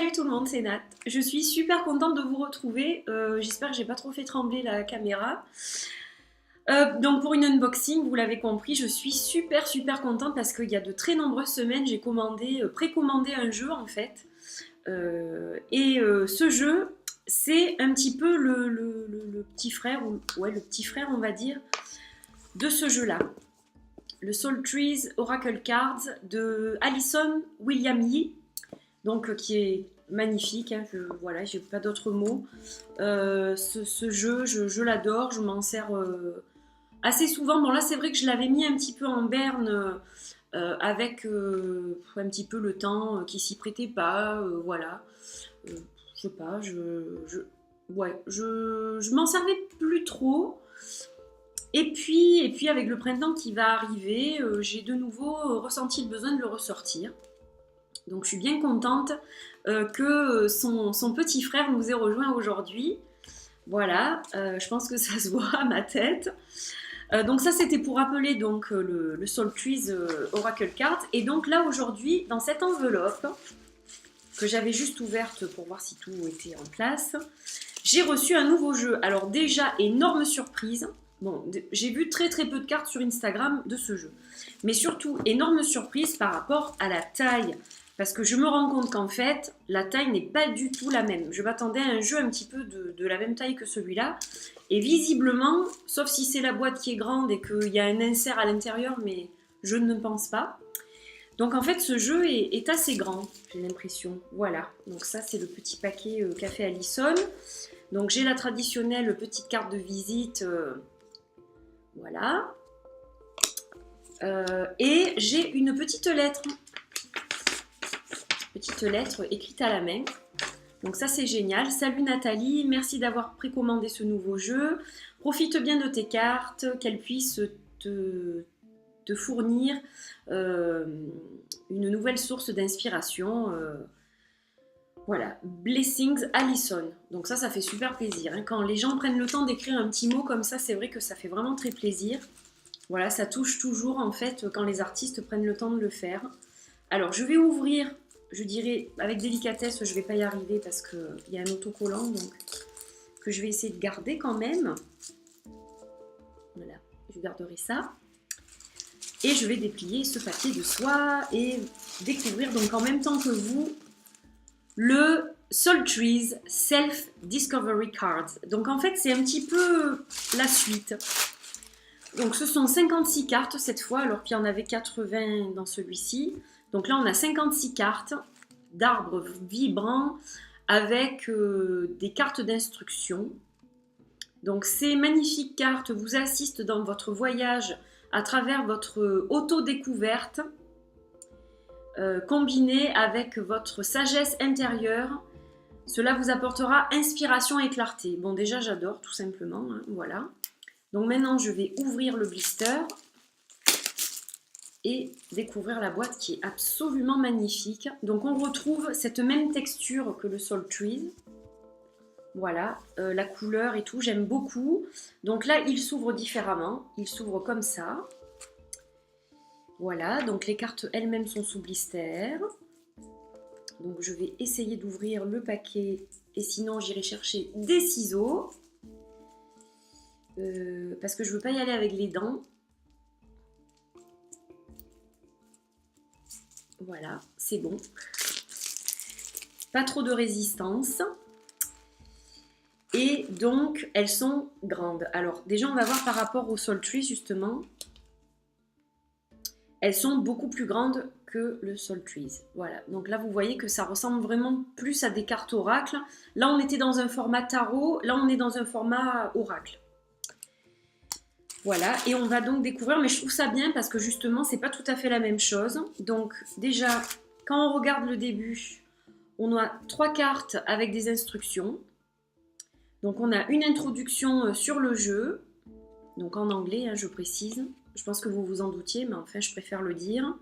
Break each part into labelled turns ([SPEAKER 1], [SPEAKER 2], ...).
[SPEAKER 1] Salut tout le monde, c'est Nat. Je suis super contente de vous retrouver. J'espère que j'ai pas trop fait trembler la caméra. Donc pour une unboxing, vous l'avez compris, je suis super contente parce qu'il y a de très nombreuses semaines, j'ai précommandé un jeu en fait. Ce jeu, c'est un petit peu le petit frère, le petit frère on va dire, de ce jeu-là. Le Soul Trees Oracle Cards de Alison William Yee. Donc qui est magnifique, hein, voilà, j'ai pas d'autres mots. Ce jeu, je l'adore, je m'en sers assez souvent. Bon là c'est vrai que je l'avais mis un petit peu en berne avec un petit peu le temps qui s'y prêtait pas, voilà. Je sais pas, je m'en servais plus trop. Et puis avec le printemps qui va arriver, j'ai de nouveau ressenti le besoin de le ressortir. Donc je suis bien contente que son petit frère nous ait rejoint aujourd'hui. Voilà, je pense que ça se voit à ma tête. Donc ça c'était pour rappeler donc, le Soul Trees Oracle Card. Et donc là aujourd'hui, dans cette enveloppe, que j'avais juste ouverte pour voir si tout était en place, j'ai reçu un nouveau jeu. Alors déjà, énorme surprise. Bon, j'ai vu très peu de cartes sur Instagram de ce jeu. Mais surtout, énorme surprise par rapport à la taille. Parce que je me rends compte qu'en fait, la taille n'est pas du tout la même. Je m'attendais à un jeu un petit peu de la même taille que celui-là. Et visiblement, sauf si c'est la boîte qui est grande et qu'il y a un insert à l'intérieur, mais je ne pense pas. Donc en fait, ce jeu est assez grand, j'ai l'impression. Voilà, donc ça c'est le petit paquet qu'a fait Alison. Donc j'ai la traditionnelle petite carte de visite, voilà. Et j'ai une petite lettre écrite à la main. Donc ça c'est génial. Salut Nathalie, merci d'avoir précommandé ce nouveau jeu. Profite bien de tes cartes, qu'elles puissent te fournir une nouvelle source d'inspiration. Voilà, Blessings Alison. Donc ça fait super plaisir. Hein. Quand les gens prennent le temps d'écrire un petit mot comme ça, c'est vrai que ça fait vraiment très plaisir. Voilà, ça touche toujours en fait quand les artistes prennent le temps de le faire. Alors je vais ouvrir, je dirais avec délicatesse, je ne vais pas y arriver parce qu'il y a un autocollant donc, que je vais essayer de garder quand même. Voilà, je garderai ça. Et je vais déplier ce papier de soie et découvrir donc en même temps que vous le Soul Trees Self Discovery Cards. Donc en fait c'est un petit peu la suite. Donc ce sont 56 cartes cette fois, alors qu'il y en avait 80 dans celui-ci. Donc là on a 56 cartes d'arbres vibrants avec des cartes d'instruction. Donc ces magnifiques cartes vous assistent dans votre voyage à travers votre auto-découverte combinée avec votre sagesse intérieure. Cela vous apportera inspiration et clarté. Bon déjà j'adore tout simplement, hein, voilà. Donc maintenant je vais ouvrir le blister et découvrir la boîte qui est absolument magnifique. Donc on retrouve cette même texture que le Soul Trees. Voilà, la couleur et tout, j'aime beaucoup. Donc là, il s'ouvre différemment. Il s'ouvre comme ça. Voilà, donc les cartes elles-mêmes sont sous blister. Donc je vais essayer d'ouvrir le paquet et sinon j'irai chercher des ciseaux. Parce que je ne veux pas y aller avec les dents. Voilà, c'est bon. Pas trop de résistance. Et donc, elles sont grandes. Alors, déjà, on va voir par rapport au Soul Tree, justement. Elles sont beaucoup plus grandes que le Soul Trees. Voilà. Donc là, vous voyez que ça ressemble vraiment plus à des cartes oracle. Là, on était dans un format tarot. Là, on est dans un format oracle. Voilà. Et on va donc découvrir. Mais je trouve ça bien parce que, justement, c'est pas tout à fait la même chose. Donc, déjà, quand on regarde le début, on a 3 cartes avec des instructions. Donc on a une introduction sur le jeu, donc en anglais, hein, je précise. Je pense que vous vous en doutiez, mais enfin je préfère le dire.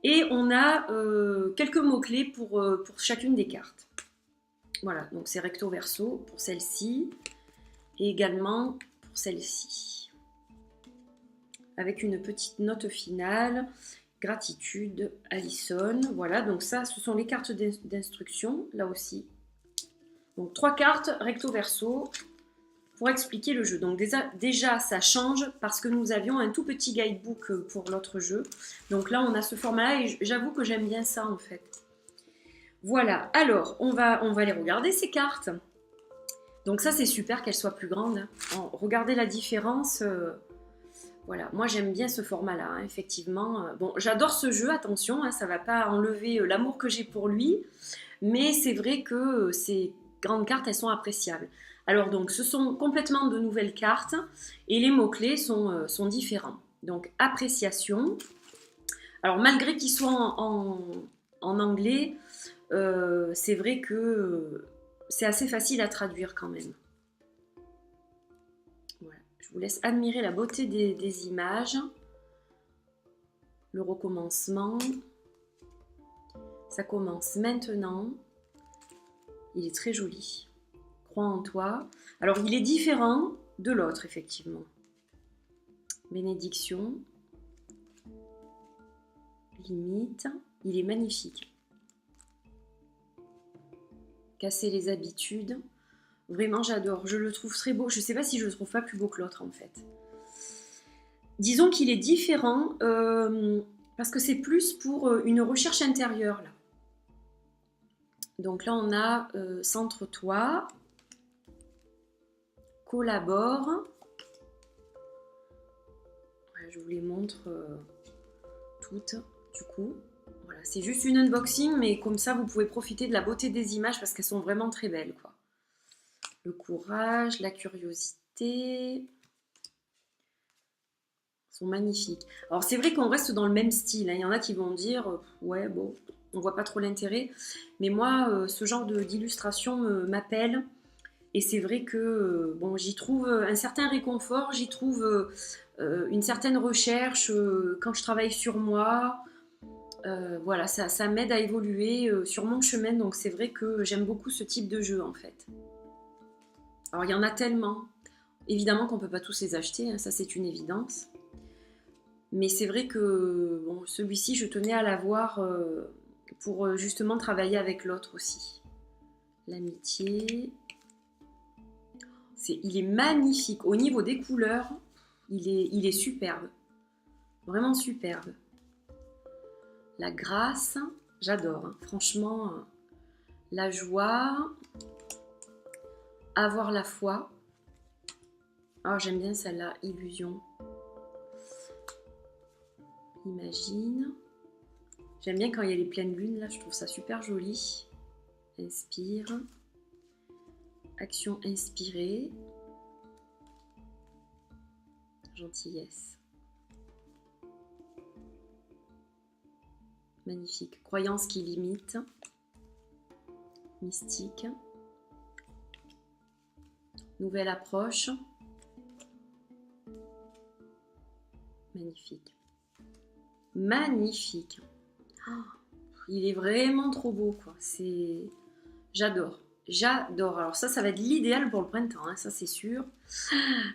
[SPEAKER 1] Et on a quelques mots-clés pour chacune des cartes. Voilà, donc c'est recto verso pour celle-ci et également pour celle-ci. Avec une petite note finale Gratitude, Allison. Voilà, donc ça, ce sont les cartes d'instruction, là aussi. Donc 3 cartes recto verso pour expliquer le jeu. Donc déjà, ça change parce que nous avions un tout petit guidebook pour l'autre jeu. Donc là, on a ce format-là et j'avoue que j'aime bien ça en fait. Voilà, alors on va les regarder ces cartes. Donc ça, c'est super qu'elles soient plus grandes. Regardez la différence. Voilà, moi j'aime bien ce format-là, hein, effectivement. Bon, j'adore ce jeu, attention, hein, ça ne va pas enlever l'amour que j'ai pour lui. Mais c'est vrai que ces grandes cartes, elles sont appréciables. Alors donc, ce sont complètement de nouvelles cartes et les mots-clés sont différents. Donc, appréciation. Alors, malgré qu'ils soient en anglais, c'est vrai que c'est assez facile à traduire quand même. Voilà. Je vous laisse admirer la beauté des images. Le recommencement. Ça commence maintenant. Il est très joli. Crois en toi. Alors, il est différent de l'autre, effectivement. Bénédiction. Limite. Il est magnifique. Casser les habitudes. Vraiment, j'adore. Je le trouve très beau. Je ne sais pas si je le trouve pas plus beau que l'autre, en fait. Disons qu'il est différent parce que c'est plus pour une recherche intérieure, là. Donc là, on a centre-toi, collabore. Voilà, je vous les montre toutes, du coup. Voilà, c'est juste une unboxing, mais comme ça, vous pouvez profiter de la beauté des images parce qu'elles sont vraiment très belles, quoi. Le courage, la curiosité. Ils sont magnifiques. Alors, c'est vrai qu'on reste dans le même style, hein. Il y en a qui vont dire, ouais, bon, on voit pas trop l'intérêt. Mais moi, ce genre d'illustration m'appelle. Et c'est vrai que bon, j'y trouve un certain réconfort, j'y trouve une certaine recherche quand je travaille sur moi. Voilà, ça m'aide à évoluer sur mon chemin. Donc c'est vrai que j'aime beaucoup ce type de jeu en fait. Alors il y en a tellement. Évidemment qu'on ne peut pas tous les acheter, hein, ça c'est une évidence. Mais c'est vrai que bon, celui-ci, je tenais à l'avoir pour justement travailler avec l'autre aussi. L'amitié. Il est magnifique. Au niveau des couleurs, il est superbe. Vraiment superbe. La grâce, j'adore. Hein. Franchement, la joie. Avoir la foi. Ah, j'aime bien celle-là. Illusion. Imagine. J'aime bien quand il y a les pleines lunes. Là, je trouve ça super joli. Inspire. Action inspirée. Gentillesse. Magnifique. Croyance qui limite. Mystique. Nouvelle approche. Magnifique. Magnifique. Oh, il est vraiment trop beau, quoi. J'adore. J'adore. Alors ça va être l'idéal pour le printemps, hein, ça c'est sûr.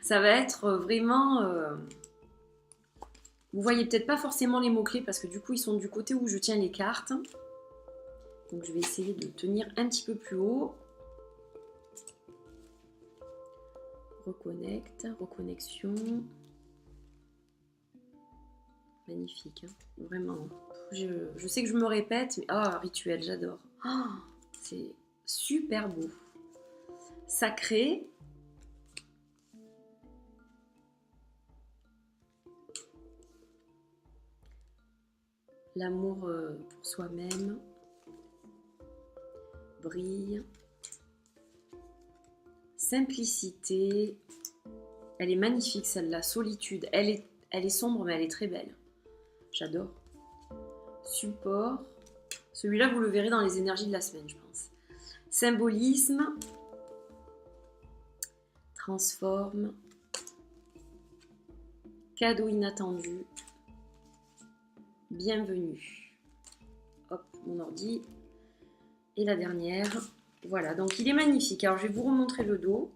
[SPEAKER 1] Ça va être vraiment... Vous voyez peut-être pas forcément les mots-clés parce que du coup ils sont du côté où je tiens les cartes. Donc je vais essayer de tenir un petit peu plus haut. Reconnecte, reconnexion. Magnifique, hein, vraiment. Je sais que je me répète, mais rituel, j'adore. Oh, c'est super beau. Sacré. L'amour pour soi-même. Brille. Simplicité. Elle est magnifique celle-là. Solitude. Elle est sombre mais elle est très belle. J'adore. Support. Celui-là, vous le verrez dans les énergies de la semaine, je pense. Symbolisme. Transforme. Cadeau inattendu. Bienvenue. Hop, mon ordi. Et la dernière. Voilà, donc il est magnifique. Alors, je vais vous remontrer le dos.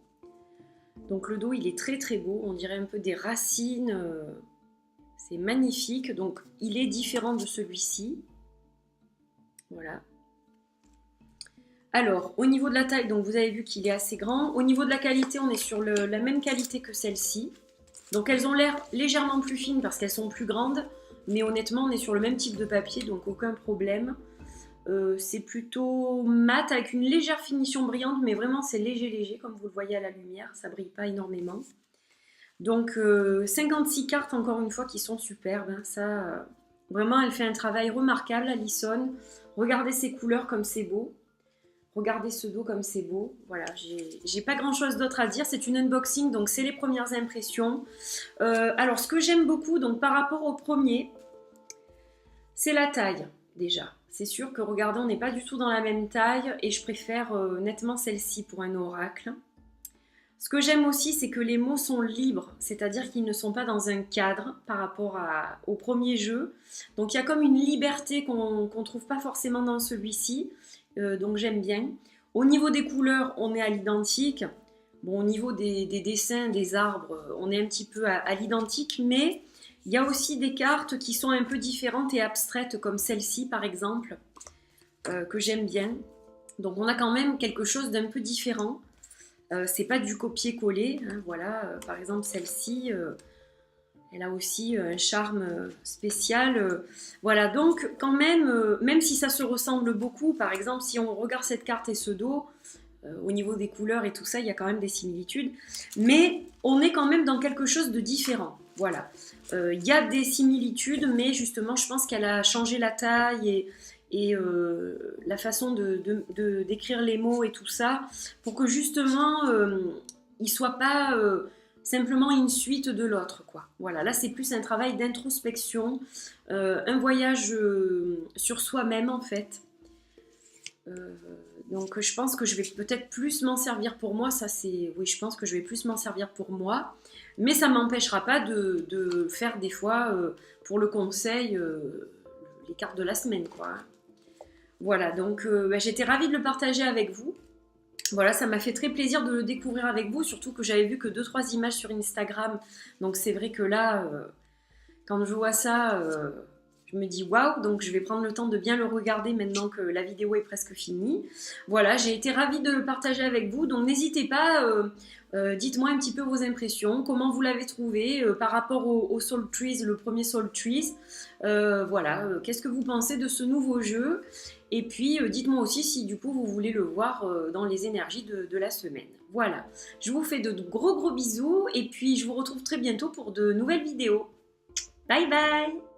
[SPEAKER 1] Donc, le dos, il est très très beau. On dirait un peu des racines. C'est magnifique. Donc, il est différent de celui-ci. Voilà. Alors, au niveau de la taille, donc vous avez vu qu'il est assez grand. Au niveau de la qualité, on est sur la même qualité que celle-ci. Donc, elles ont l'air légèrement plus fines parce qu'elles sont plus grandes. Mais honnêtement, on est sur le même type de papier, donc aucun problème. C'est plutôt mat avec une légère finition brillante, mais vraiment c'est léger, comme vous le voyez à la lumière, ça brille pas énormément. Donc 56 cartes encore une fois qui sont superbes, hein. Ça, vraiment elle fait un travail remarquable, Alison. Regardez ces couleurs comme c'est beau. Regardez ce dos comme c'est beau. Voilà, j'ai pas grand chose d'autre à dire. C'est une unboxing, donc c'est les premières impressions. Alors ce que j'aime beaucoup, donc par rapport au premier, c'est la taille déjà. C'est sûr que regardez, on n'est pas du tout dans la même taille et je préfère nettement celle-ci pour un oracle. Ce que j'aime aussi, c'est que les mots sont libres, c'est-à-dire qu'ils ne sont pas dans un cadre par rapport au premier jeu. Donc il y a comme une liberté qu'on ne trouve pas forcément dans celui-ci, donc j'aime bien. Au niveau des couleurs, on est à l'identique. Bon, au niveau des dessins, des arbres, on est un petit peu à l'identique, mais il y a aussi des cartes qui sont un peu différentes et abstraites, comme celle-ci par exemple, que j'aime bien. Donc on a quand même quelque chose d'un peu différent. C'est pas du copier-coller, hein, voilà. Par exemple celle-ci, elle a aussi un charme spécial. Voilà, donc quand même, même si ça se ressemble beaucoup, par exemple si on regarde cette carte et ce dos, au niveau des couleurs et tout ça, il y a quand même des similitudes. Mais on est quand même dans quelque chose de différent. Voilà. Il y a des similitudes, mais justement, je pense qu'elle a changé la taille et la façon d'écrire les mots et tout ça, pour que justement, il ne soit pas simplement une suite de l'autre, quoi. Voilà, là, c'est plus un travail d'introspection, un voyage sur soi-même, en fait. Donc je pense que je vais peut-être plus m'en servir pour moi, ça c'est... Oui, je pense que je vais plus m'en servir pour moi, mais ça ne m'empêchera pas de faire des fois, pour le conseil, les cartes de la semaine, quoi. Voilà, donc j'étais ravie de le partager avec vous. Voilà, ça m'a fait très plaisir de le découvrir avec vous, surtout que j'avais vu que 2-3 images sur Instagram, donc c'est vrai que là, quand je vois ça... je me dis waouh, donc je vais prendre le temps de bien le regarder maintenant que la vidéo est presque finie. Voilà, j'ai été ravie de le partager avec vous, donc n'hésitez pas, dites-moi un petit peu vos impressions, comment vous l'avez trouvé par rapport au Soul Trees, le premier Soul Trees. Voilà, qu'est-ce que vous pensez de ce nouveau jeu? Et puis dites-moi aussi si du coup vous voulez le voir dans les énergies de la semaine. Voilà, je vous fais de gros bisous et puis je vous retrouve très bientôt pour de nouvelles vidéos. Bye bye!